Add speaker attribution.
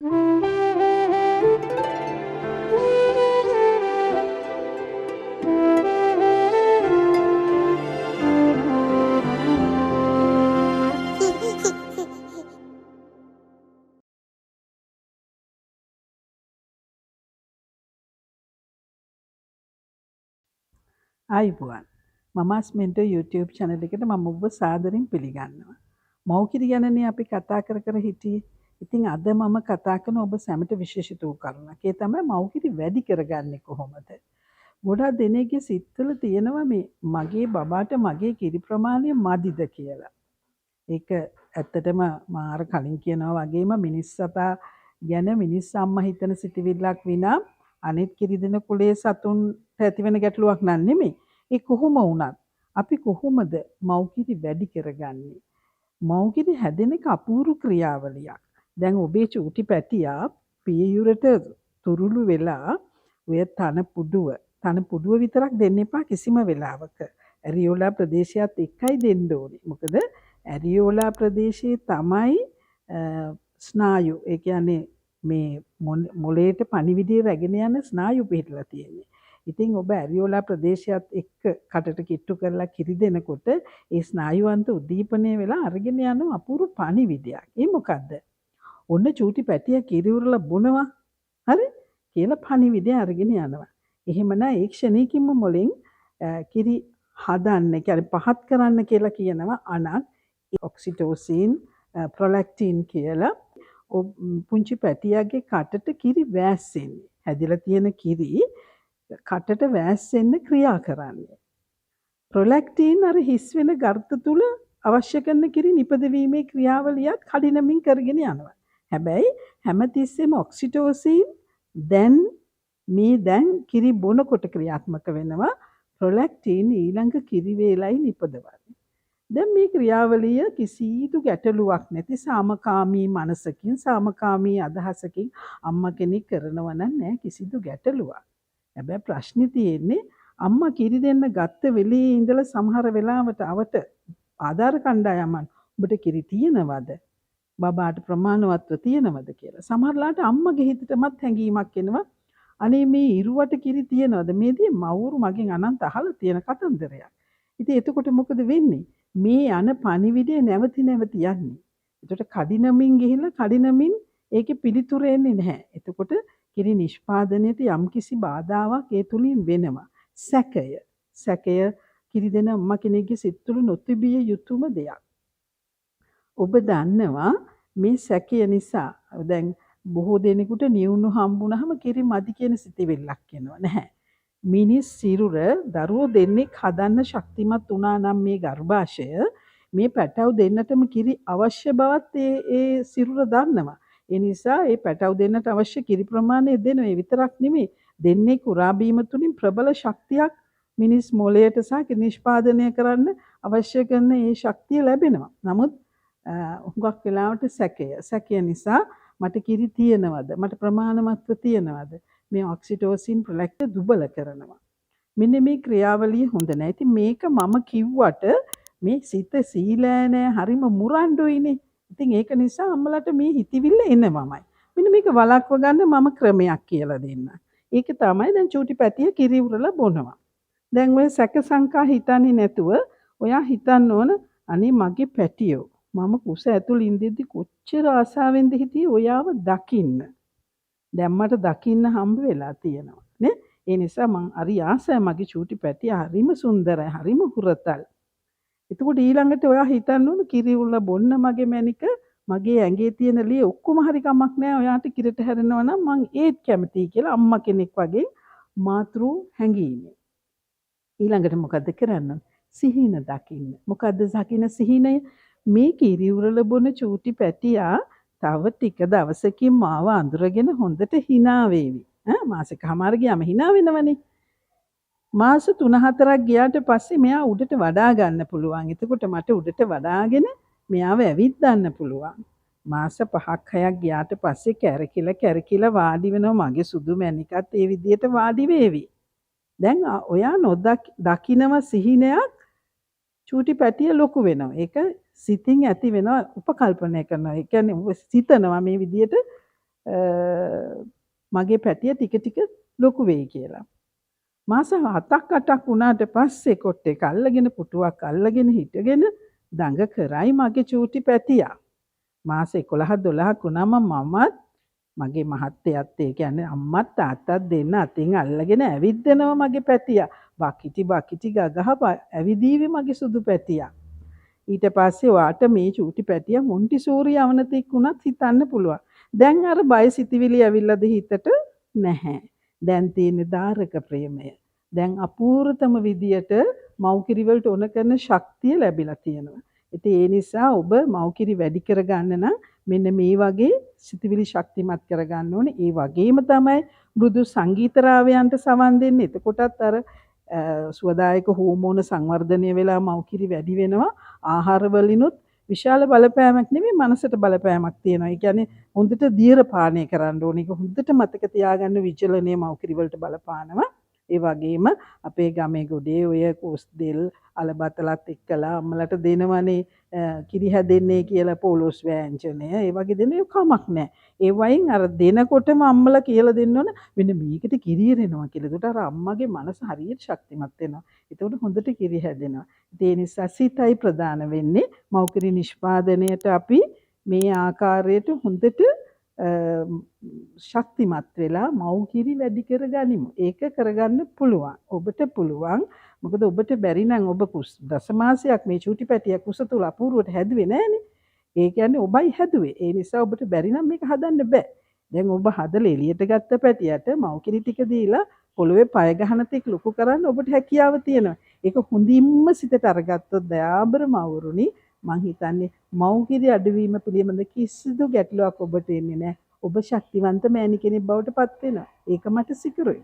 Speaker 1: ආයුබෝවන්. මමස් mentor YouTube channel එකට මම ඔබ සාදරයෙන් පිළිගන්නවා. මෞඛික ගැනනේ අපි කතා කර හිටියේ. ඉතින් අද මම කතා කරන ඔබ සැමට විශේෂිත වූ කරුණක්. ඒ තමයි මෞඛික වැඩි කරගන්නේ කොහොමද? ගොඩාක් දෙනෙක්ගේ සිත්වල තියෙනවා මේ මගේ බබාට මගේ කිරි ප්‍රමාණය මදිද කියලා. ඒක ඇත්තටම මාර කලින් කියනවා වගේම මිනිස් සතා ගැන මිනිස් අම්මා හිතන සිටිවිල්ලක් විනා අනිත් කිරි දෙන කුලේ සතුන්ට ඇතිවෙන ගැටලුවක් නන් නෙමෙයි. ඒ කොහොම වුණත් අපි කොහොමද මව්කිරි වැඩි කරගන්නේ? මව්කිරි හැදෙන එක අපූර්ව ක්‍රියාවලියක්. දැන් ඔබේ චූටි පැටියා පියයුරට තුරුළු වෙලා ඔය තන පුඩුව විතරක් දෙන්න එපා කිසිම වෙලාවක. ඇරියෝලා ප්‍රදේශයත් එක්කයි දෙන්න ඕනේ. මොකද ඇරියෝලා ප්‍රදේශයේ තමයි ස්නායු ඒ කියන්නේ මේ මොළයට පණිවිඩය රැගෙන යන ස්නායු පිහිටලා තියෙන්නේ. ඉතින් ඔබ ඇරියෝලා ප්‍රදේශයත් එක්ක කටට කිට්ටු කරලා කිරි දෙනකොට ඒ ස්නායුවන්ත උද්දීපනය වෙලා අරගෙන යන අපූර්ව පණිවිඩයක්. ඒ මොකද්ද? ඔන්න චූටි පැටියා කිරි උරලා බොනවා. හරි? කියලා පණිවිඩය අරගෙන යනවා. එහෙමනම් ඒ ක්ෂණිකින්ම මොලෙන් කිරි හදන්න, කියන්නේ පහත් කරන්න කියලා කියනවා අනක් ඔක්සිටෝසින්, ප්‍රොලැක්ටින් කියලා. පුංචි පැටියාගේ කටට කිරි වෑස්සෙන්නේ. හැදිලා තියෙන කිරි කටට වෑස්සෙන්න ක්‍රියා කරන්නේ. ප්‍රොලැක්ටින් අර හිස් වෙන ගර්ත තුල අවශ්‍ය කරන කිරි නිපදවීමේ ක්‍රියාවලියත් කඩිනමින් කරගෙන යනවා. හැබැයි හැමතිස්සෙම ඔක්සිටෝසින් දැන් කිරි බොනකොට ක්‍රියාත්මක වෙනවා. ප්‍රොලැක්ටින් ඊළඟ කිරි වේලයි නිපදවන්නේ. දැන් මේ ක්‍රියාවලිය කිසිදු ගැටලුවක් නැති සාමකාමී මනසකින් සාමකාමී අදහසකින් අම්මා කෙනෙක් කරනවා නම් නෑ කිසිදු ගැටලුවක්. හැබැයි ප්‍රශ්නේ තියෙන්නේ අම්මා කිරි දෙන්න ගත්ත වෙලේ ඉඳලා සමහර වෙලාවට අවට ආධාර කණ්ඩායමන් ඔබට කිරි තියෙනවද? බබාට ප්‍රමාණවත්ව තියෙනවද කියලා. සමහරලාට අම්මගේ හිතටමත් හැඟීමක් එනවා. අනේ මේ ඉරුවට කිරි තියෙනවද? මේදී මවුරු මගෙන් අනන්ත අහලා තියෙන කතන්දරයක්. ඉතින් එතකොට මොකද වෙන්නේ? මේ යන පණිවිඩය නැවති යන්නේ. එතකොට කඩිනමින් ගිහිල්ලා කඩිනමින් ඒකේ පිළිතුර එන්නේ නැහැ. එතකොට කිරි නිෂ්පාදනයේට යම්කිසි බාධාවක් ඒ තුලින් වෙනවා. සැකය කිරි දෙන අම්මා කෙනෙක්ගේ සිත් තුළ නොතිබිය යුතුම දෙයක්. ඔබ දන්නවා මේ සැකය නිසා දැන් බොහෝ දෙනෙකුට නිවුණු හම්බුනහම කිරි මදි කියන සිතිවිල්ලක් එනවා. නැහැ. මිනිස් සිරුර දරුවෝ දෙන්නෙක් හදන්න ශක්තිමත් වුණා නම් මේ ගර්භාෂය මේ පැටව් දෙන්නටම කිරි අවශ්‍ය බවත් ඒ සිරුර දන්නවා. ඒ නිසා ඒ පැටව් දෙන්නට අවශ්‍ය කිරි ප්‍රමාණය දෙනවා. ඒ විතරක් නෙමෙයි දෙන්නේ කුරා බීම තුලින් ප්‍රබල ශක්තියක් මිනිස් මොළයට සහ නිෂ්පාදනය කරන්න අවශ්‍ය කරන ඒ ශක්තිය ලැබෙනවා. නමුත් හුඟක් වෙලාවට සැකය නිසා මට කිරි තියෙනවද? මට ප්‍රමාණවත්ව තියෙනවද? මේ ඔක්සිටෝසින් ප්‍රොලැක්ටින් දුබල කරනවා. මෙන්න මේ ක්‍රියාවලිය හොඳ නැහැ. ඉතින් මේක මම කිව්වට මේ සිත සීලෑ නෑ හරිම මුරණ්ඩුයිනේ. ඉතින් ඒක නිසා අම්මලාට මේ හිතවිල්ල එනවමයි. මෙන්න මේක වළක්ව ගන්න මම ක්‍රමයක් කියලා දෙන්නම්. ඒක තමයි දැන් චූටි පැටිය කිරි උරලා බොනවා. දැන් ඔය සැක සංකා හිතන්නේ නැතුව ඔයා හිතන්න ඕන අනේ මගේ පැටියෝ මම කුස ඇතුළේ ඉඳිද්දි කොච්චර ආසාවෙන්ද හිටියේ ඔයාව දකින්න. දැන් මට දකින්න හම්බ වෙලා තියෙනවා නේ. ඒ නිසා මං හරි ආසයි මගේ චූටි පැටියා හරිම සුන්දරයි හරිම හුරතල්. එතකොට ඊළඟට ඔයා හිතන්න ඕන කිරි උල්ල බොන්න මගේ මැනික මගේ ඇඟේ තියෙන ලේ ඔක්කොම හරි කමක් නැහැ ඔයාට කිරට හැරෙනවා නම් මං ඒත් කැමතියි කියලා අම්මා කෙනෙක් වගේ මාතෘ හැඟීමේ. ඊළඟට මොකද්ද කරන්න? සිහින දකින්න. මොකද්ද දකින්න සිහිනය? මේ කිරි උරල බොන චූටි පැටියා තව ටික දවසකින් මාව අඳුරගෙන හොඳට hina වේවි. මාසෙකමාර ගියාම hina වෙනවනේ. මාස 3-4ක් ගියාට පස්සේ මෙයා උඩට වඩා ගන්න පුළුවන්. එතකොට මට උඩට වඩාගෙන මෙයාව ඇවිද්දන්න පුළුවන්. මාස 5-6ක් ගියාට පස්සේ කැරකිලා වාඩි වෙනවා මගේ සුදු මැණිකත් ඒ විදිහට වාඩි වේවි. දැන් ඔයා දකින්නව සිහිනයක් චූටි පැටිය ලොකු වෙනවා. ඒක සිතින් ඇති වෙනවා උපකල්පනය කරනවා. ඒ කියන්නේ සිතනවා මේ විදිහට මගේ පැටිය ටික ටික ලොකු වෙයි කියලා. මාස 7ක් 8ක් වුණාට පස්සේ කොට්ටේක අල්ලගෙන පුටුවක් අල්ලගෙන හිටගෙන දඟ කරයි මගේ චූටි පැටියා. මාස 11 12ක් වුණාම මමත් මගේ මහත්තයත් ඒ කියන්නේ අම්මත් තාත්තත් දෙන්න අතින් අල්ලගෙන ඇවිද්දනවා මගේ පැටියා. බකිටි ගගහ ඇවිදීවි මගේ සුදු පැටියා. ඊට පස්සේ වාට මේ චූටි පැටියා මොන්ටිසෝරි යවනතෙක් වුණත් හිතන්න පුළුවන්. දැන් අර බය සිතිවිලි ඇවිල්ලාද හිතට නැහැ. දැන් තියෙන දාරක ප්‍රේමය. දැන් අපූර්වතම විදියට මව්කිරි වලට ඕන කරන ශක්තිය ලැබිලා තියෙනවා. ඉතින් ඒ නිසා ඔබ මව්කිරි වැඩි කරගන්න නම් මෙන්න මේ වගේ සිතිවිලි ශක්තිමත් කරගන්න ඕනේ. ඒ වගේම තමයි මෘදු සංගීතරාවයන්ට සවන් දෙන්නේ. එතකොටත් අර සුවදායක හෝමෝන සංවර්ධනය වෙලා මව්කිරි වැඩි වෙනවා. ආහාර වලිනුත් විශාල බලපෑමක් නෙමෙයි මනසට බලපෑමක් තියෙනවා. ඒ කියන්නේ හොඳට දියර පානය කරන්න ඕනේ. ඒක හොඳට මතක තියාගන්න විචලනයේ මව්කිරි වලට බලපානවා. ඒ වගේම අපේ ගමේ ගොඩේ ඔය කොස් දෙල් අලබතලත් එක්කලා අම්මලට දෙනවනේ කිරි හැදෙන්නේ කියලා පොලොස් වෑංජනය. ඒ වගේ දෙන කමක් නැහැ. ඒ වයින් අර දෙනකොටම අම්මලා කියලා දෙන්න ඕන මෙන්න මේකට කිරි එරෙනවා කියලා. ඒකට අර අම්මගේ මනස හරියට ශක්තිමත් වෙනවා. ඒකට හොඳට කිරි හැදෙනවා. ඒ නිසා සිතයි ප්‍රධාන වෙන්නේ. මව්කිරි නිෂ්පාදනයට අපි මේ ආකාරයට හොඳට ශක්තිමත් වෙලා මව්කිරි වැඩි කරගනිමු. ඒක කරගන්න පුළුවන්. ඔබට පුළුවන්. මොකද ඔබට බැරි නම් ඔබ දසමාසයක් මේ චූටි පැටිය කුස තුල අපූර්වට හැදුවේ නැහනේ. ඒ කියන්නේ ඔබයි හැදුවේ. ඒ නිසා ඔබට බැරි නම් මේක හදන්න බෑ. දැන් ඔබ හදලා එළියට ගත්ත පැටියට මව්කිරි ටික දීලා පොළවේ පය ගහන තෙක් ලොකු කරන්න ඔබට හැකියාව තියෙනවා. ඒක හොඳින්ම සිතට අරගත්තොත් දයාබර මවුරුනි මං හිතන්නේ මව්කිරි අඩුවීම පිළිබඳ කිසිදු ගැටලුවක් ඔබට එන්නේ නැහැ. ඔබ ශක්තිවන්ත මෑණි කෙනෙක් බවට පත් වෙනවා. ඒක මට සිකුරුයි.